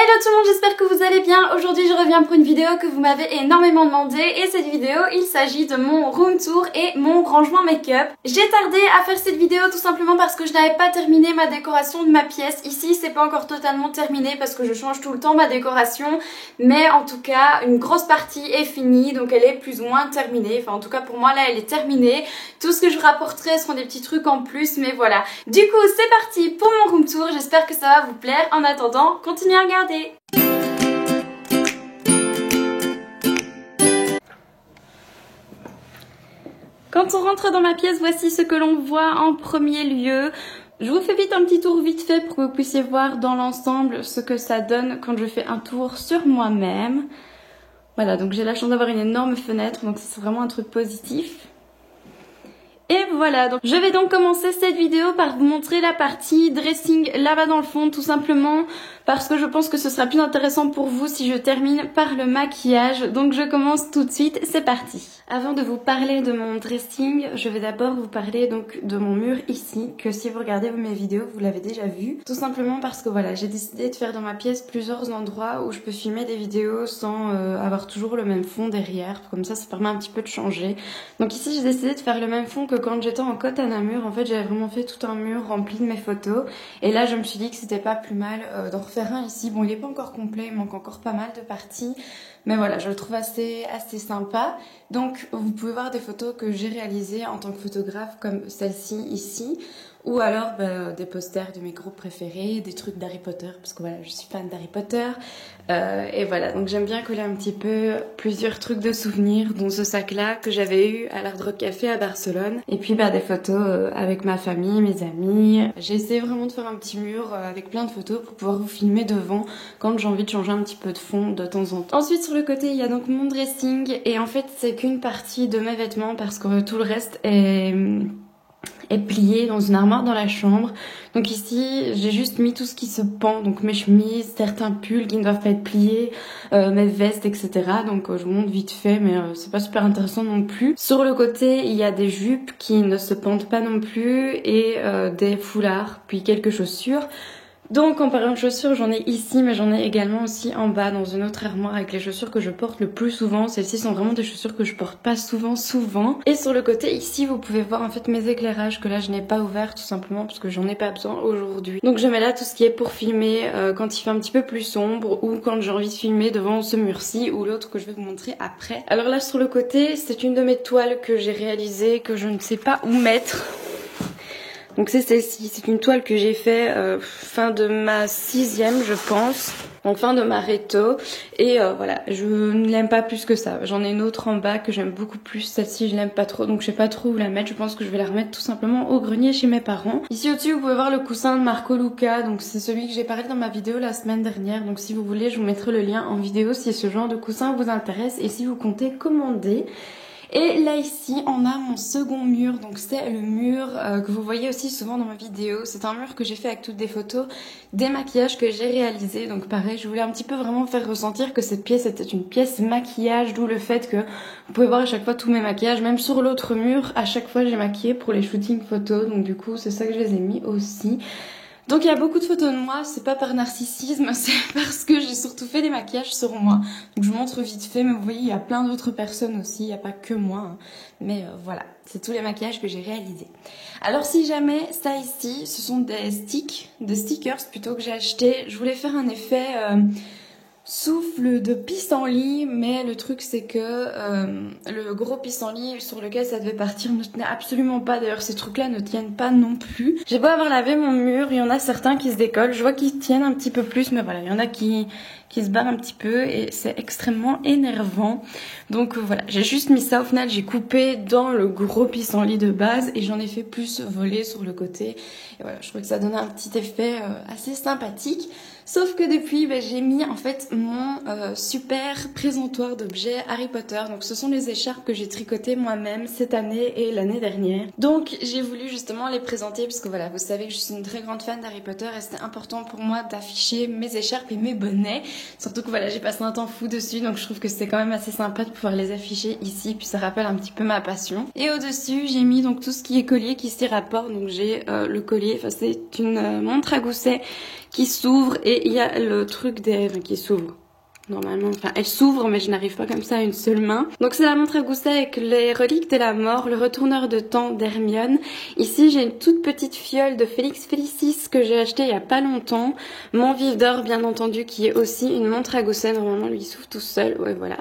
Hello tout le monde, j'espère que vous allez bien. Aujourd'hui je reviens pour une vidéo que vous m'avez énormément demandé et cette vidéo il s'agit de mon room tour et mon rangement make-up. J'ai tardé à faire cette vidéo tout simplement parce que je n'avais pas terminé ma décoration de ma pièce. Ici c'est pas encore totalement terminé parce que je change tout le temps ma décoration, mais en tout cas une grosse partie est finie, donc elle est plus ou moins terminée. Enfin en tout cas pour moi là elle est terminée. Tout ce que je vous rapporterai seront des petits trucs en plus, mais voilà. Du coup c'est parti pour mon room tour, j'espère que ça va vous plaire. En attendant, continuez à regarder. Quand on rentre dans ma pièce, voici ce que l'on voit en premier lieu. Je vous fais vite un petit tour vite fait pour que vous puissiez voir dans l'ensemble ce que ça donne quand je fais un tour sur moi-même. Voilà, donc j'ai la chance d'avoir une énorme fenêtre, donc c'est vraiment un truc positif. Et voilà, donc je vais donc commencer cette vidéo par vous montrer la partie dressing là-bas dans le fond, tout simplement parce que je pense que ce sera plus intéressant pour vous si je termine par le maquillage. Donc je commence tout de suite, c'est parti. Avant de vous parler de mon dressing, je vais d'abord vous parler donc de mon mur ici, que si vous regardez mes vidéos, vous l'avez déjà vu. Tout simplement parce que voilà, j'ai décidé de faire dans ma pièce plusieurs endroits où je peux filmer des vidéos sans avoir toujours le même fond derrière. Comme ça permet un petit peu de changer. Donc ici j'ai décidé de faire le même fond que quand j'étais en Côte à Namur. En fait j'avais vraiment fait tout un mur rempli de mes photos. Et là je me suis dit que c'était pas plus mal d'en refaire un ici. Bon il est pas encore complet, il manque encore pas mal de parties. Mais voilà, je le trouve assez sympa. Donc vous pouvez voir des photos que j'ai réalisées en tant que photographe comme celle-ci ici. Ou alors des posters de mes groupes préférés, des trucs d'Harry Potter, parce que voilà, je suis fan d'Harry Potter. Et voilà, donc j'aime bien coller un petit peu plusieurs trucs de souvenirs, dont ce sac-là que j'avais eu à l'Hard Rock Café à Barcelone. Et puis des photos avec ma famille, mes amis. J'ai essayé vraiment de faire un petit mur avec plein de photos pour pouvoir vous filmer devant quand j'ai envie de changer un petit peu de fond de temps en temps. Ensuite sur le côté, il y a donc mon dressing. Et en fait, c'est qu'une partie de mes vêtements parce que tout le reste est plié dans une armoire dans la chambre. Donc ici j'ai juste mis tout ce qui se pend, donc mes chemises, certains pulls qui ne doivent pas être pliés, mes vestes, etc. Donc je vous montre vite fait, mais c'est pas super intéressant non plus. Sur le côté il y a des jupes qui ne se pendent pas non plus et des foulards, puis quelques chaussures. Donc en parlant de chaussures, j'en ai ici, mais j'en ai également aussi en bas dans une autre armoire avec les chaussures que je porte le plus souvent. Celles-ci sont vraiment des chaussures que je porte pas souvent. Et sur le côté ici, vous pouvez voir en fait mes éclairages que là je n'ai pas ouvert tout simplement parce que j'en ai pas besoin aujourd'hui. Donc je mets là tout ce qui est pour filmer quand il fait un petit peu plus sombre ou quand j'ai envie de filmer devant ce mur-ci ou l'autre que je vais vous montrer après. Alors là sur le côté, c'est une de mes toiles que j'ai réalisée que je ne sais pas où mettre. Donc c'est celle-ci, c'est une toile que j'ai fait fin de ma 6e je pense, donc fin de ma réto. Et voilà, je ne l'aime pas plus que ça. J'en ai une autre en bas que j'aime beaucoup plus, celle-ci je l'aime pas trop, donc je sais pas trop où la mettre. Je pense que je vais la remettre tout simplement au grenier chez mes parents. Ici au-dessus vous pouvez voir le coussin de Marco Luca, donc c'est celui que j'ai parlé dans ma vidéo la semaine dernière. Donc si vous voulez je vous mettrai le lien en vidéo si ce genre de coussin vous intéresse et si vous comptez commander. Et là ici on a mon second mur, donc c'est le mur que vous voyez aussi souvent dans ma vidéo. C'est un mur que j'ai fait avec toutes des photos des maquillages que j'ai réalisés. Donc pareil, je voulais un petit peu vraiment faire ressentir que cette pièce était une pièce maquillage, d'où le fait que vous pouvez voir à chaque fois tous mes maquillages. Même sur l'autre mur, à chaque fois j'ai maquillé pour les shootings photos, donc du coup c'est ça que je les ai mis aussi. Donc il y a beaucoup de photos de moi, c'est pas par narcissisme, c'est parce que j'ai surtout fait des maquillages sur moi. Donc je vous montre vite fait, mais vous voyez il y a plein d'autres personnes aussi, il n'y a pas que moi. Hein. Mais voilà, c'est tous les maquillages que j'ai réalisés. Alors si jamais, ça ici, ce sont des stickers plutôt que j'ai acheté. Je voulais faire un effet souffle de pissenlit, mais le truc c'est que le gros pissenlit sur lequel ça devait partir ne tenait absolument pas. D'ailleurs ces trucs là ne tiennent pas non plus. J'ai beau avoir lavé mon mur, il y en a certains qui se décollent, je vois qu'ils tiennent un petit peu plus, mais voilà, il y en a qui se barrent un petit peu et c'est extrêmement énervant. Donc voilà, j'ai juste mis ça, au final j'ai coupé dans le gros pissenlit de base et j'en ai fait plus voler sur le côté. Et voilà, je trouvais que ça donnait un petit effet assez sympathique. Sauf que depuis, j'ai mis en fait mon super présentoir d'objets Harry Potter. Donc ce sont les écharpes que j'ai tricotées moi-même cette année et l'année dernière. Donc j'ai voulu justement les présenter parce que voilà, vous savez que je suis une très grande fan d'Harry Potter et c'était important pour moi d'afficher mes écharpes et mes bonnets. Surtout que voilà, j'ai passé un temps fou dessus, donc je trouve que c'était quand même assez sympa de pouvoir les afficher ici, puis ça rappelle un petit peu ma passion. Et au-dessus, j'ai mis donc tout ce qui est collier qui s'y rapporte. Donc j'ai le collier, enfin c'est une montre à gousset qui s'ouvre et et il y a le truc qui s'ouvre. Normalement, enfin elle s'ouvre mais je n'arrive pas comme ça à une seule main. Donc c'est la montre à gousset avec les reliques de la mort, le retourneur de temps d'Hermione. Ici j'ai une toute petite fiole de Félix Félicis que j'ai acheté il y a pas longtemps. Mon vif d'or bien entendu qui est aussi une montre à gousset, normalement lui il s'ouvre tout seul, ouais voilà.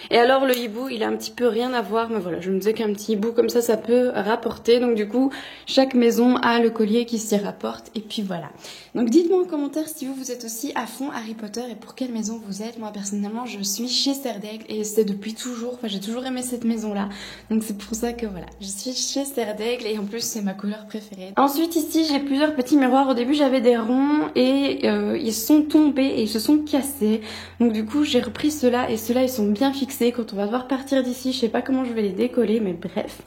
Et alors le hibou il a un petit peu rien à voir mais voilà je me disais qu'un petit hibou comme ça peut rapporter. Donc du coup chaque maison a le collier qui s'y rapporte et puis voilà. Donc dites-moi en commentaire si vous êtes aussi à fond Harry Potter et pour quelle maison vous êtes. Moi personnellement je suis chez Serdaigle et c'est depuis toujours, enfin j'ai toujours aimé cette maison là. Donc c'est pour ça que voilà, je suis chez Serdaigle et en plus c'est ma couleur préférée. Ensuite ici j'ai plusieurs petits miroirs. Au début j'avais des ronds et ils sont tombés et ils se sont cassés. Donc du coup j'ai repris ceux-là et ceux-là ils sont bien fixés. Quand on va devoir partir d'ici, je sais pas comment je vais les décoller mais bref.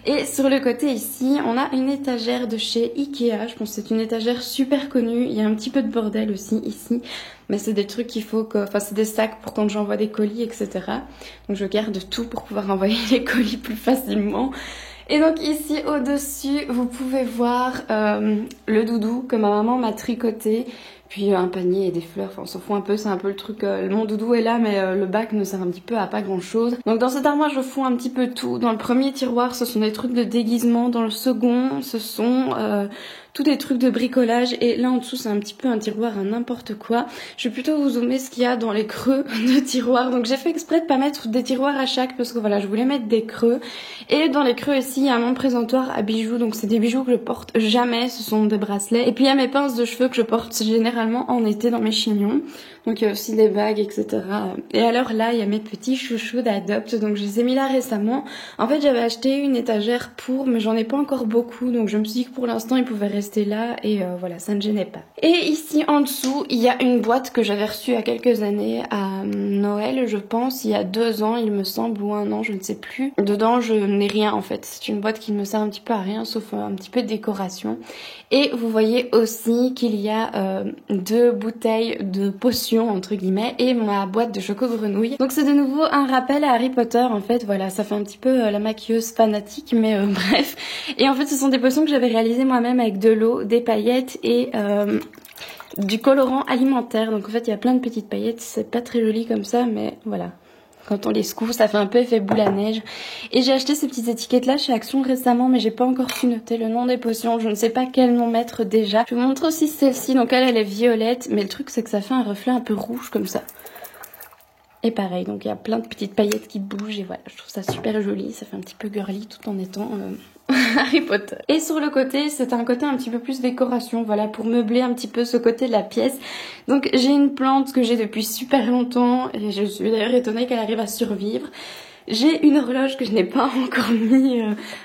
Et sur le côté ici on a une étagère de chez Ikea. Je pense que c'est une étagère super connue. Il y a un petit peu de bordel aussi ici. Mais c'est des trucs qu'il faut que... Enfin, c'est des sacs pour quand j'envoie des colis, etc. Donc je garde tout pour pouvoir envoyer les colis plus facilement. Et donc ici au-dessus, vous pouvez voir le doudou que ma maman m'a tricoté. Puis un panier et des fleurs, enfin on s'en fout un peu, c'est un peu le truc, mon doudou est là mais le bac ne sert un petit peu à pas grand chose. Donc dans cette armoire je fous un petit peu tout. Dans le premier tiroir ce sont des trucs de déguisement, dans le second ce sont tous des trucs de bricolage et là en dessous c'est un petit peu un tiroir à n'importe quoi. Je vais plutôt vous zoomer ce qu'il y a dans les creux de tiroirs. Donc j'ai fait exprès de pas mettre des tiroirs à chaque parce que voilà je voulais mettre des creux. Et dans les creux ici il y a mon présentoir à bijoux, donc c'est des bijoux que je porte jamais, ce sont des bracelets. Et puis il y a mes pinces de cheveux que je porte généralement en été dans mes chignons. Donc il y a aussi des bagues, etc. Et alors là, il y a mes petits chouchous d'Adopt. Donc je les ai mis là récemment. En fait, j'avais acheté une étagère pour, mais j'en ai pas encore beaucoup. Donc je me suis dit que pour l'instant, ils pouvaient rester là. Et voilà, ça ne gênait pas. Et ici, en dessous, il y a une boîte que j'avais reçue il y a quelques années à Noël, je pense. Il y a 2 ans, il me semble, ou 1 an, je ne sais plus. Dedans, je n'ai rien, en fait. C'est une boîte qui ne me sert un petit peu à rien, sauf un petit peu de décoration. Et vous voyez aussi qu'il y a 2 bouteilles de potions entre guillemets et ma boîte de choco grenouille. Donc c'est de nouveau un rappel à Harry Potter en fait, voilà, ça fait un petit peu la maquilleuse fanatique mais bref. Et en fait ce sont des potions que j'avais réalisées moi-même avec de l'eau, des paillettes et du colorant alimentaire. Donc en fait il y a plein de petites paillettes, c'est pas très joli comme ça mais voilà. Quand on les secoue, ça fait un peu effet boule à neige. Et j'ai acheté ces petites étiquettes là chez Action récemment, mais j'ai pas encore su noter le nom des potions. Je ne sais pas quel nom mettre déjà. Je vais vous montrer aussi celle-ci. Donc elle est violette, mais le truc c'est que ça fait un reflet un peu rouge comme ça. Et pareil, donc il y a plein de petites paillettes qui bougent et voilà, je trouve ça super joli. Ça fait un petit peu girly tout en étant Harry Potter. Et sur le côté, c'est un côté un petit peu plus décoration, voilà, pour meubler un petit peu ce côté de la pièce. Donc j'ai une plante que j'ai depuis super longtemps et je suis d'ailleurs étonnée qu'elle arrive à survivre. J'ai une horloge que je n'ai pas encore mis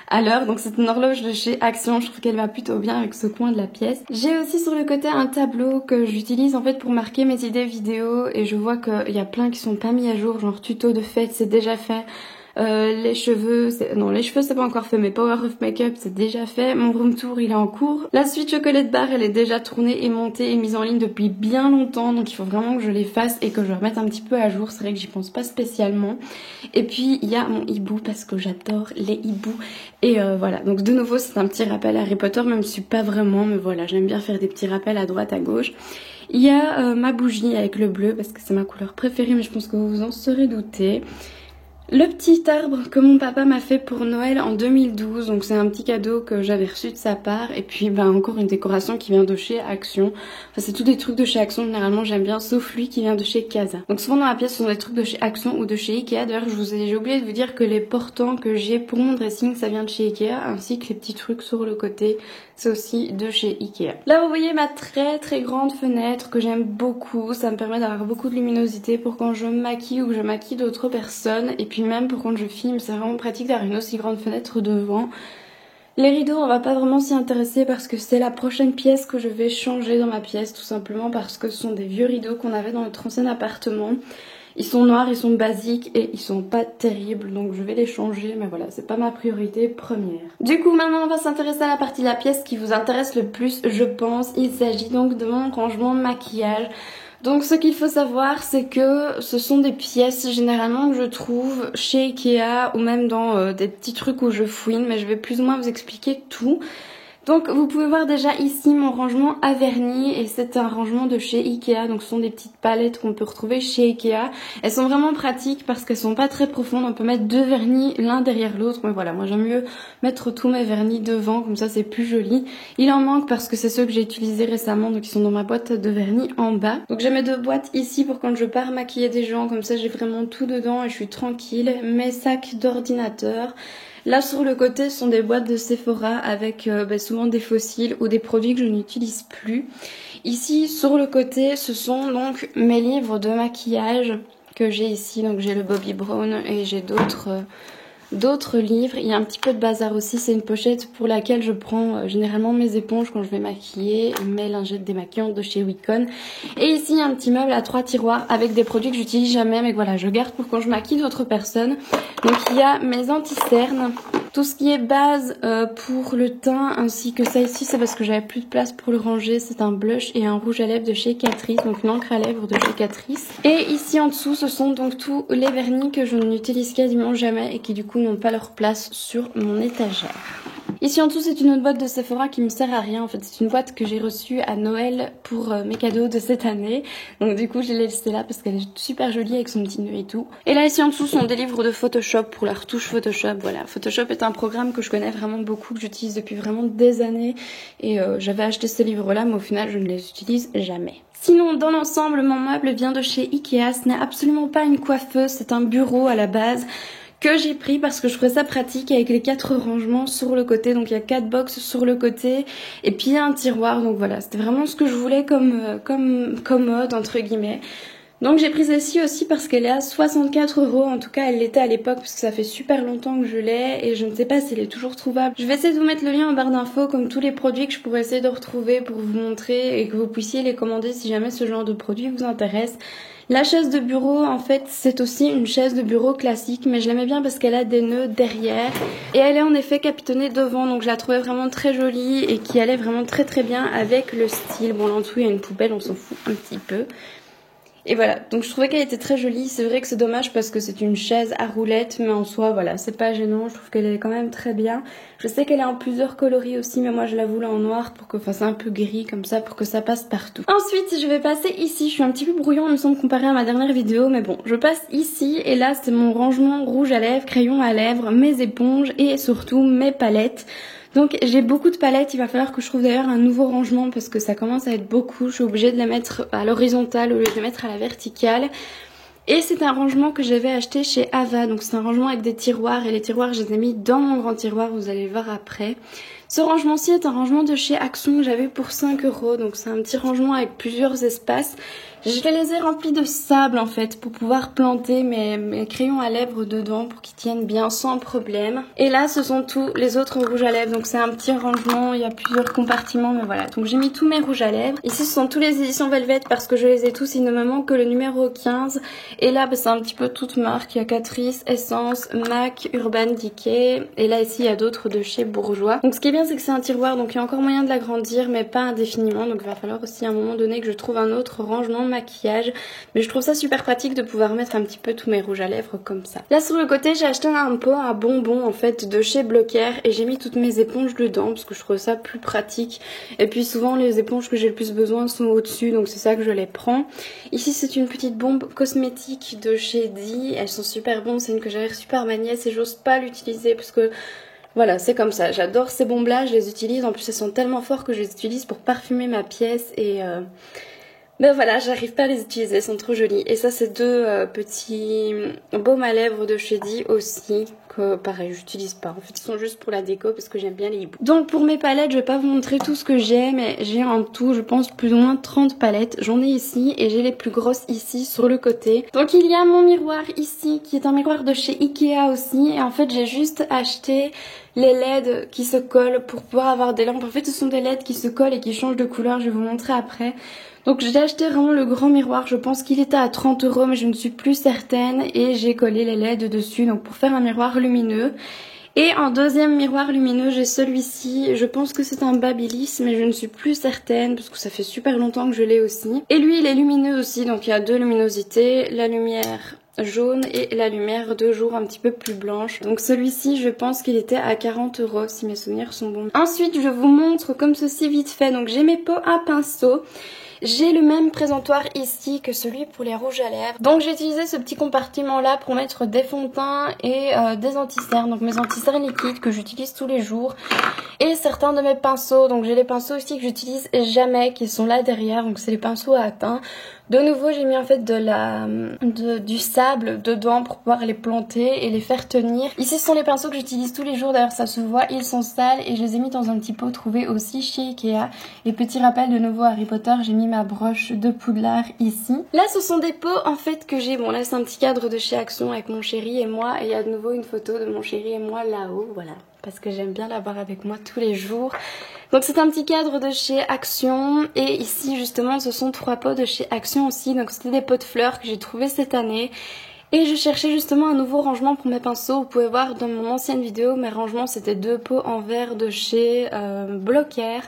à l'heure, donc c'est une horloge de chez Action, je trouve qu'elle va plutôt bien avec ce coin de la pièce. J'ai aussi sur le côté un tableau que j'utilise en fait pour marquer mes idées vidéo et je vois qu'il y a plein qui sont pas mis à jour, genre tuto de fête c'est déjà fait. Les cheveux, non les cheveux c'est pas encore fait mais Power of Makeup c'est déjà fait, mon room tour il est en cours. La suite chocolate bar elle est déjà tournée et montée et mise en ligne depuis bien longtemps donc il faut vraiment que je les fasse et que je remette un petit peu à jour, c'est vrai que j'y pense pas spécialement. Et puis il y a mon hibou parce que j'adore les hiboux et voilà, donc de nouveau c'est un petit rappel à Harry Potter même si pas vraiment mais voilà j'aime bien faire des petits rappels à droite à gauche. Il y a ma bougie avec le bleu parce que c'est ma couleur préférée mais je pense que vous vous en serez douté. Le petit arbre que mon papa m'a fait pour Noël en 2012, donc c'est un petit cadeau que j'avais reçu de sa part. Et puis encore une décoration qui vient de chez Action. Enfin c'est tous des trucs de chez Action, généralement j'aime bien, sauf lui qui vient de chez Casa. Donc souvent dans la pièce ce sont des trucs de chez Action ou de chez Ikea. D'ailleurs j'ai oublié de vous dire que les portants que j'ai pour mon dressing ça vient de chez Ikea, ainsi que les petits trucs sur le côté, c'est aussi de chez Ikea. Là vous voyez ma très très grande fenêtre que j'aime beaucoup, ça me permet d'avoir beaucoup de luminosité pour quand je me maquille ou que je maquille d'autres personnes. Et puis même pour quand je filme, c'est vraiment pratique d'avoir une aussi grande fenêtre devant. Les rideaux, on va pas vraiment s'y intéresser parce que c'est la prochaine pièce que je vais changer dans ma pièce, tout simplement parce que ce sont des vieux rideaux qu'on avait dans notre ancien appartement. Ils sont noirs, ils sont basiques et ils sont pas terribles, donc je vais les changer, mais voilà, c'est pas ma priorité première. Du coup, maintenant on va s'intéresser à la partie de la pièce qui vous intéresse le plus, je pense. Il s'agit donc de mon rangement de maquillage. Donc ce qu'il faut savoir c'est que ce sont des pièces généralement que je trouve chez Ikea ou même dans des petits trucs où je fouine, mais je vais plus ou moins vous expliquer tout. Donc vous pouvez voir déjà ici mon rangement à vernis et c'est un rangement de chez Ikea. Donc ce sont des petites palettes qu'on peut retrouver chez Ikea. Elles sont vraiment pratiques parce qu'elles sont pas très profondes. On peut mettre 2 vernis l'un derrière l'autre. Mais voilà, moi j'aime mieux mettre tous mes vernis devant, comme ça c'est plus joli. Il en manque parce que c'est ceux que j'ai utilisés récemment, donc ils sont dans ma boîte de vernis en bas. Donc j'ai mes 2 boîtes ici pour quand je pars maquiller des gens, comme ça j'ai vraiment tout dedans et je suis tranquille. Mes sacs d'ordinateur. Là sur le côté ce sont des boîtes de Sephora avec souvent des fossiles ou des produits que je n'utilise plus. Ici sur le côté ce sont donc mes livres de maquillage que j'ai ici. Donc j'ai le Bobbi Brown et j'ai d'autres livres. Il y a un petit peu de bazar aussi, c'est une pochette pour laquelle je prends généralement mes éponges quand je vais maquiller, mes lingettes démaquillantes de chez Wicon. Et ici il y a un petit meuble à 3 tiroirs avec des produits que j'utilise jamais mais que voilà je garde pour quand je maquille d'autres personnes. Donc il y a mes anti-cernes, tout ce qui est base pour le teint ainsi que ça ici c'est parce que j'avais plus de place pour le ranger. C'est un blush et un rouge à lèvres de chez Catrice, donc une encre à lèvres de chez Catrice. Et ici en dessous ce sont donc tous les vernis que je n'utilise quasiment jamais et qui du coup n'ont pas leur place sur mon étagère. Ici en dessous c'est une autre boîte de Sephora qui me sert à rien en fait, c'est une boîte que j'ai reçue à Noël pour mes cadeaux de cette année. Donc du coup je l'ai laissée là parce qu'elle est super jolie avec son petit nœud et tout. Et là ici en dessous sont des livres de Photoshop pour la retouche Photoshop. Voilà, Photoshop est un programme que je connais vraiment beaucoup, que j'utilise depuis vraiment des années. Et j'avais acheté ces livres là mais au final je ne les utilise jamais. Sinon dans l'ensemble mon meuble vient de chez Ikea, ce n'est absolument pas une coiffeuse, c'est un bureau à la base. Que j'ai pris parce que je trouvais ça pratique avec les 4 rangements sur le côté. Donc il y a 4 box sur le côté et puis il y a un tiroir. Donc voilà, c'était vraiment ce que je voulais comme commode entre guillemets. Donc j'ai pris celle-ci aussi parce qu'elle est à 64 €. En tout cas elle l'était à l'époque parce que ça fait super longtemps que je l'ai et je ne sais pas si elle est toujours trouvable. Je vais essayer de vous mettre le lien en barre d'infos comme tous les produits que je pourrais essayer de retrouver pour vous montrer et que vous puissiez les commander si jamais ce genre de produit vous intéresse. La chaise de bureau en fait c'est aussi une chaise de bureau classique mais je l'aimais bien parce qu'elle a des nœuds derrière et elle est en effet capitonnée devant, donc je la trouvais vraiment très jolie et qui allait vraiment très bien avec le style. Bon là en dessous il y a une poubelle, on s'en fout un petit peu. Et voilà, donc je trouvais qu'elle était très jolie. C'est vrai que c'est dommage parce que c'est une chaise à roulettes, mais en soi, voilà, c'est pas gênant. Je trouve qu'elle est quand même très bien. Je sais qu'elle est en plusieurs coloris aussi, mais moi je la voulais en noir pour que fasse un peu gris comme ça, pour que ça passe partout. Ensuite, je vais passer ici. Je suis un petit peu brouillon, il me semble, comparé à ma dernière vidéo, mais bon, je passe ici. Et là, c'est mon rangement rouge à lèvres, crayon à lèvres, mes éponges et surtout mes palettes. Donc j'ai beaucoup de palettes, il va falloir que je trouve d'ailleurs un nouveau rangement parce que ça commence à être beaucoup. Je suis obligée de les mettre à l'horizontale au lieu de les mettre à la verticale. Et c'est un rangement que j'avais acheté chez Ava, donc c'est un rangement avec des tiroirs et les tiroirs je les ai mis dans mon grand tiroir, vous allez le voir après. Ce rangement-ci est un rangement de chez Action que j'avais pour 5 €, donc c'est un petit rangement avec plusieurs espaces. Je les ai remplis de sable en fait pour pouvoir planter mes crayons à lèvres dedans pour qu'ils tiennent bien sans problème. Et là ce sont tous les autres rouges à lèvres, donc c'est un petit rangement, il y a plusieurs compartiments mais voilà. Donc j'ai mis tous mes rouges à lèvres. Ici ce sont tous les éditions Velvet parce que je les ai tous, il ne me manque que le numéro 15. Et là c'est un petit peu toute marque, il y a Catrice, Essence, MAC, Urban Decay. Et là ici il y a d'autres de chez Bourjois. Donc ce qui est bien c'est que c'est un tiroir, donc il y a encore moyen de l'agrandir mais pas indéfiniment. Donc il va falloir aussi à un moment donné que je trouve un autre rangement maquillage, mais je trouve ça super pratique de pouvoir mettre un petit peu tous mes rouges à lèvres comme ça. Là sur le côté j'ai acheté un pot à bonbons en fait de chez Blocker et j'ai mis toutes mes éponges dedans parce que je trouve ça plus pratique et puis souvent les éponges que j'ai le plus besoin sont au dessus, donc c'est ça que je les prends. Ici c'est une petite bombe cosmétique de chez Di, elles sont super bonnes, c'est une que j'avais reçue par ma nièce et j'ose pas l'utiliser parce que voilà, c'est comme ça, j'adore ces bombes là, je les utilise, en plus elles sont tellement fortes que je les utilise pour parfumer ma pièce et ben voilà, j'arrive pas à les utiliser, elles sont trop jolies. Et ça c'est 2 petits baumes à lèvres de chez Di aussi, que pareil j'utilise pas. En fait ils sont juste pour la déco parce que j'aime bien les hiboux. Donc pour mes palettes je vais pas vous montrer tout ce que j'ai, mais j'ai en tout je pense plus ou moins 30 palettes. J'en ai ici et j'ai les plus grosses ici sur le côté. Donc il y a mon miroir ici qui est un miroir de chez Ikea aussi. Et en fait j'ai juste acheté les LED qui se collent pour pouvoir avoir des lampes. En fait ce sont des LED qui se collent et qui changent de couleur, je vais vous montrer après. Donc j'ai acheté vraiment le grand miroir, je pense qu'il était à 30 € mais je ne suis plus certaine et j'ai collé les LED dessus donc pour faire un miroir lumineux. Et en deuxième miroir lumineux j'ai celui-ci, je pense que c'est un Babyliss mais je ne suis plus certaine parce que ça fait super longtemps que je l'ai aussi. Et lui il est lumineux aussi, donc il y a 2 luminosités, la lumière jaune et la lumière de jour un petit peu plus blanche. Donc celui-ci je pense qu'il était à 40 € si mes souvenirs sont bons. Ensuite je vous montre comme ceci vite fait. Donc j'ai mes pots à pinceau. J'ai le même présentoir ici que celui pour les rouges à lèvres. Donc j'ai utilisé ce petit compartiment là pour mettre des fonds de teint et des anti-cernes. Donc mes anti-cernes liquides que j'utilise tous les jours. Et certains de mes pinceaux. Donc j'ai les pinceaux aussi que j'utilise jamais qui sont là derrière. Donc c'est les pinceaux à teint. De nouveau j'ai mis en fait du sable dedans pour pouvoir les planter et les faire tenir. Ici ce sont les pinceaux que j'utilise tous les jours, d'ailleurs ça se voit, ils sont sales et je les ai mis dans un petit pot trouvé aussi chez Ikea. Et petit rappel de nouveau Harry Potter, j'ai mis ma broche de Poudlard ici. Là ce sont des pots en fait que j'ai, bon là c'est un petit cadre de chez Action avec mon chéri et moi et il y a de nouveau une photo de mon chéri et moi là-haut, voilà. Parce que j'aime bien l'avoir avec moi tous les jours. Donc c'est un petit cadre de chez Action et ici justement ce sont 3 pots de chez Action aussi. Donc c'était des pots de fleurs que j'ai trouvé cette année. Et je cherchais justement un nouveau rangement pour mes pinceaux. Vous pouvez voir dans mon ancienne vidéo, mes rangements c'était 2 pots en verre de chez Blocker.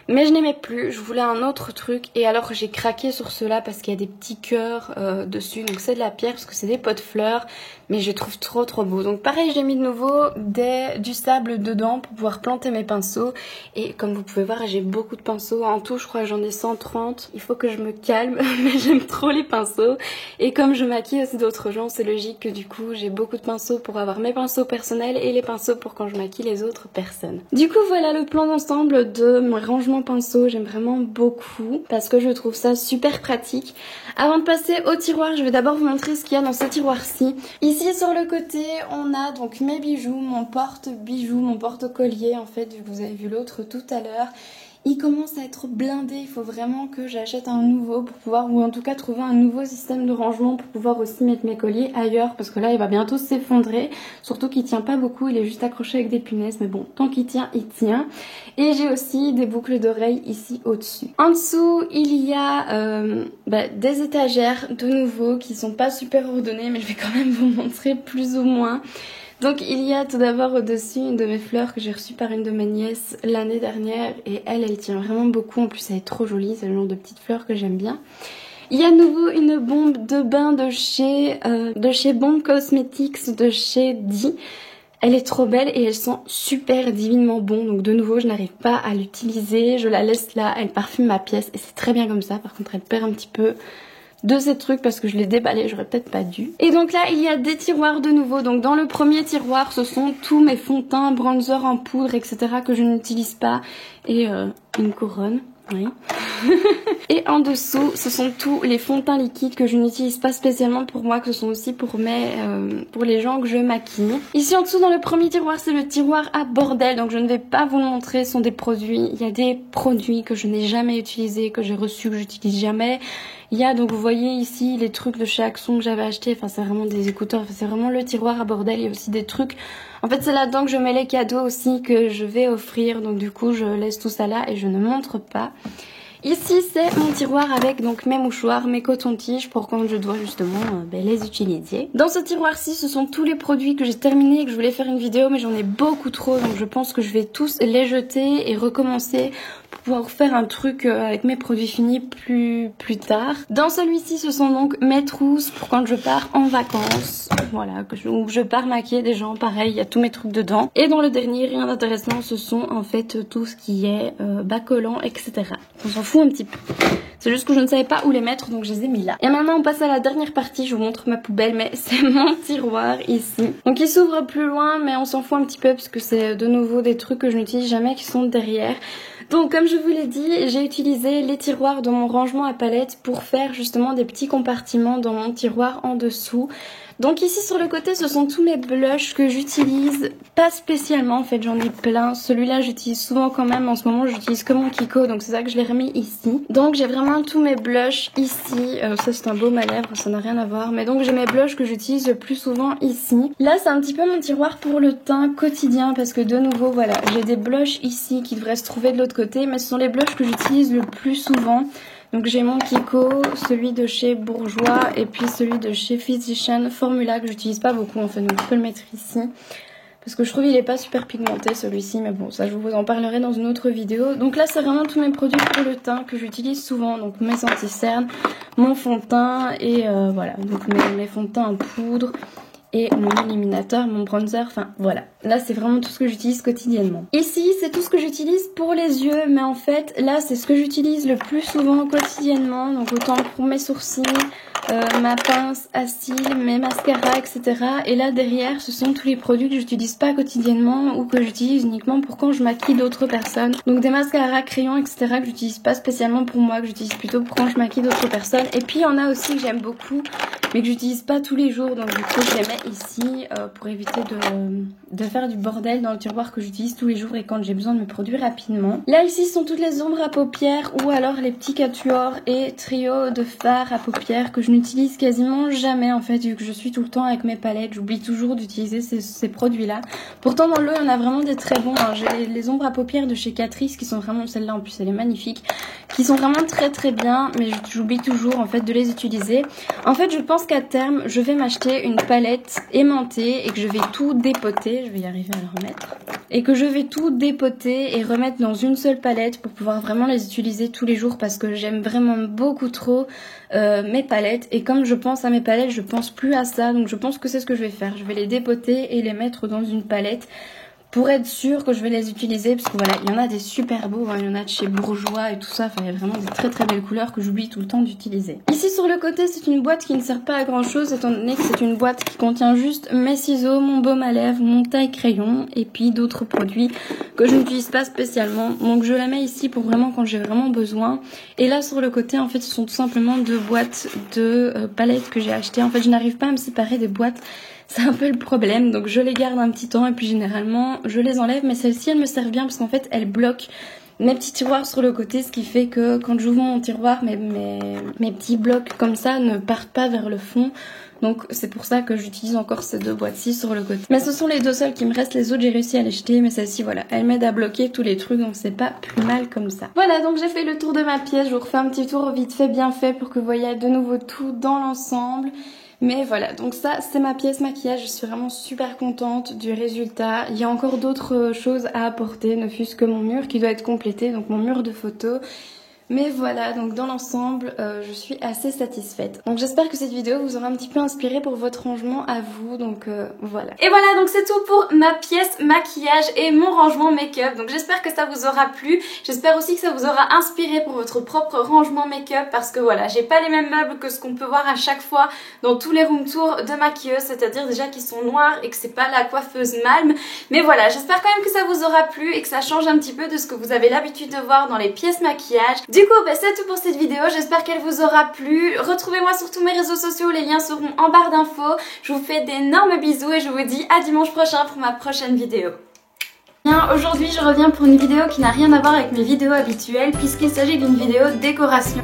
Mais je n'aimais plus, je voulais un autre truc et alors j'ai craqué sur ceux-là parce qu'il y a des petits cœurs dessus. Donc c'est de la pierre parce que c'est des pots de fleurs, mais je trouve trop beau. Donc pareil, j'ai mis de nouveau du sable dedans pour pouvoir planter mes pinceaux. Et comme vous pouvez voir, j'ai beaucoup de pinceaux. En tout, je crois que j'en ai 130. Il faut que je me calme, mais j'aime trop les pinceaux. Et comme je maquille aussi d'autres gens, c'est logique que du coup j'ai beaucoup de pinceaux pour avoir mes pinceaux personnels et les pinceaux pour quand je maquille les autres personnes. Du coup voilà le plan d'ensemble de mon rangement pinceau, j'aime vraiment beaucoup parce que je trouve ça super pratique. Avant de passer au tiroir, je vais d'abord vous montrer ce qu'il y a dans ce tiroir-ci. Ici sur le côté, on a donc mes bijoux, mon porte-bijoux, mon porte-collier en fait, vous avez vu l'autre tout à l'heure. Il commence à être blindé, il faut vraiment que j'achète un nouveau pour pouvoir, ou en tout cas trouver un nouveau système de rangement pour pouvoir aussi mettre mes colliers ailleurs parce que là il va bientôt s'effondrer, surtout qu'il tient pas beaucoup, il est juste accroché avec des punaises, mais bon, tant qu'il tient, il tient. Et j'ai aussi des boucles d'oreilles ici au-dessus. En dessous, il y a des étagères de nouveau qui sont pas super ordonnées, mais je vais quand même vous montrer plus ou moins. Donc il y a tout d'abord au-dessus une de mes fleurs que j'ai reçue par une de mes nièces l'année dernière et elle tient vraiment beaucoup, en plus elle est trop jolie, c'est le genre de petite fleur que j'aime bien. Il y a à nouveau une bombe de bain de chez Bomb Cosmetics de chez Di. Elle est trop belle et elle sent super divinement bon, donc de nouveau je n'arrive pas à l'utiliser, je la laisse là, elle parfume ma pièce et c'est très bien comme ça, par contre elle perd un petit peu de ces trucs parce que je l'ai déballé, j'aurais peut-être pas dû. Et donc là il y a des tiroirs de nouveau, donc dans le premier tiroir ce sont tous mes fonds de teint, bronzer en poudre etc que je n'utilise pas et une couronne. Oui. Et en dessous, ce sont tous les fonds de teint liquides que je n'utilise pas spécialement pour moi, que ce sont aussi pour les gens que je maquille. Ici en dessous dans le premier tiroir, c'est le tiroir à bordel, donc je ne vais pas vous le montrer, ce sont des produits. Il y a des produits que je n'ai jamais utilisés, que j'ai reçus, que j'utilise jamais. Il y a donc vous voyez ici les trucs de chez Action que j'avais acheté, enfin c'est vraiment des écouteurs, enfin, c'est vraiment le tiroir à bordel. Il y a aussi des trucs, en fait c'est là-dedans que je mets les cadeaux aussi que je vais offrir, donc du coup je laisse tout ça là et je ne montre pas. Ici c'est mon tiroir avec donc mes mouchoirs, mes cotons-tiges pour quand je dois justement les utiliser. Dans ce tiroir-ci ce sont tous les produits que j'ai terminés et que je voulais faire une vidéo mais j'en ai beaucoup trop, donc je pense que je vais tous les jeter et recommencer pour pouvoir faire un truc avec mes produits finis plus tard. Dans celui-ci ce sont donc mes trousses pour quand je pars en vacances, voilà, où je pars maquiller des gens, pareil il y a tous mes trucs dedans. Et dans le dernier, rien d'intéressant, ce sont en fait tout ce qui est bas collants etc. On s'en fout un petit peu. C'est juste que je ne savais pas où les mettre, donc je les ai mis là. Et maintenant on passe à la dernière partie, je vous montre ma poubelle, mais c'est mon tiroir ici. Donc il s'ouvre plus loin, mais on s'en fout un petit peu parce que c'est de nouveau des trucs que je n'utilise jamais qui sont derrière. Donc comme je vous l'ai dit, j'ai utilisé les tiroirs dans mon rangement à palettes pour faire justement des petits compartiments dans mon tiroir en dessous. Donc ici sur le côté ce sont tous mes blushs que j'utilise pas spécialement, en fait j'en ai plein. Celui-là j'utilise souvent quand même, en ce moment j'utilise que mon Kiko, donc c'est ça que je l'ai remis ici. Donc j'ai vraiment tous mes blushs ici, ça c'est un baume à lèvres, ça n'a rien à voir. Mais donc j'ai mes blushs que j'utilise le plus souvent ici. Là c'est un petit peu mon tiroir pour le teint quotidien parce que de nouveau voilà, j'ai des blushs ici qui devraient se trouver de l'autre côté, mais ce sont les blushs que j'utilise le plus souvent. Donc j'ai mon Kiko, celui de chez Bourjois et puis celui de chez Physician Formula que j'utilise pas beaucoup en fait, donc je peux le mettre ici. parce que je trouve qu'il est pas super pigmenté celui-ci, mais bon ça je vous en parlerai dans une autre vidéo. Donc là c'est vraiment tous mes produits pour le teint que j'utilise souvent, donc mes anti-cernes, mon fond de teint et voilà, donc mes fonds de teint en poudre et mon illuminateur, mon bronzer, enfin voilà. Là c'est vraiment tout ce que j'utilise quotidiennement. Ici c'est tout ce que j'utilise pour les yeux, mais en fait là c'est ce que j'utilise le plus souvent quotidiennement, donc autant pour mes sourcils, ma pince à cils, mes mascaras, etc. Et là derrière ce sont tous les produits que j'utilise pas quotidiennement ou que j'utilise uniquement pour quand je maquille d'autres personnes. Donc des mascaras, crayons, etc. que j'utilise pas spécialement pour moi, que j'utilise plutôt pour quand je maquille d'autres personnes. Et puis il y en a aussi que j'aime beaucoup mais que j'utilise pas tous les jours, donc du coup je les mets ici pour éviter de faire du bordel dans le tiroir que j'utilise tous les jours et quand j'ai besoin de me produire rapidement. Là ici sont toutes les ombres à paupières ou alors les petits quatuors et trio de fards à paupières que je n'utilise quasiment jamais en fait, vu que je suis tout le temps avec mes palettes, j'oublie toujours d'utiliser ces produits là. Pourtant dans l'eau il y en a vraiment des très bons, hein. J'ai les ombres à paupières de chez Catrice qui sont vraiment, celle-là en plus elle est magnifique, qui sont vraiment très bien, mais j'oublie toujours en fait de les utiliser. En fait je pense qu'à terme je vais m'acheter une palette aimantée et que je vais tout dépoter, je vais y arriver à le remettre, et que je vais tout dépoter et remettre dans une seule palette pour pouvoir vraiment les utiliser tous les jours, parce que j'aime vraiment beaucoup trop mes palettes, et comme je pense à mes palettes je pense plus à ça, donc je pense que c'est ce que je vais faire, je vais les dépoter et les mettre dans une palette pour être sûre que je vais les utiliser, parce que voilà, il y en a des super beaux, hein, il y en a de chez Bourjois et tout ça, enfin il y a vraiment des très belles couleurs que j'oublie tout le temps d'utiliser. Ici sur le côté c'est une boîte qui ne sert pas à grand chose, étant donné que c'est une boîte qui contient juste mes ciseaux, mon baume à lèvres, mon taille-crayon et puis d'autres produits que je n'utilise pas spécialement. Donc je la mets ici pour vraiment quand j'ai vraiment besoin. Et là sur le côté en fait ce sont tout simplement deux boîtes de palettes que j'ai achetées. En fait je n'arrive pas à me séparer des boîtes. C'est un peu le problème, donc je les garde un petit temps et puis généralement je les enlève, mais celle-ci elle me sert bien parce qu'en fait elle bloque mes petits tiroirs sur le côté, ce qui fait que quand j'ouvre mon tiroir, mes petits blocs comme ça ne partent pas vers le fond. Donc c'est pour ça que j'utilise encore ces deux boîtes-ci sur le côté. Mais ce sont les deux seules qui me restent, les autres j'ai réussi à les jeter, mais celle-ci voilà, elle m'aide à bloquer tous les trucs, donc c'est pas plus mal comme ça. Voilà, donc j'ai fait le tour de ma pièce, je vous refais un petit tour vite fait, bien fait, pour que vous voyez de nouveau tout dans l'ensemble. Mais voilà, donc ça c'est ma pièce maquillage, je suis vraiment super contente du résultat. Il y a encore d'autres choses à apporter, ne fût-ce que mon mur qui doit être complété, donc mon mur de photos. Mais voilà, donc dans l'ensemble, je suis assez satisfaite. Donc j'espère que cette vidéo vous aura un petit peu inspiré pour votre rangement à vous, donc voilà. Et voilà, donc c'est tout pour ma pièce maquillage et mon rangement make-up. Donc j'espère que ça vous aura plu. J'espère aussi que ça vous aura inspiré pour votre propre rangement make-up, parce que voilà, j'ai pas les mêmes meubles que ce qu'on peut voir à chaque fois dans tous les room tours de maquilleuse, c'est-à-dire déjà qu'ils sont noirs et que c'est pas la coiffeuse Malm. Mais voilà, j'espère quand même que ça vous aura plu et que ça change un petit peu de ce que vous avez l'habitude de voir dans les pièces maquillage. Du coup, c'est tout pour cette vidéo, j'espère qu'elle vous aura plu. Retrouvez-moi sur tous mes réseaux sociaux, les liens seront en barre d'infos. Je vous fais d'énormes bisous et je vous dis à dimanche prochain pour ma prochaine vidéo. Bien, aujourd'hui je reviens pour une vidéo qui n'a rien à voir avec mes vidéos habituelles puisqu'il s'agit d'une vidéo décoration.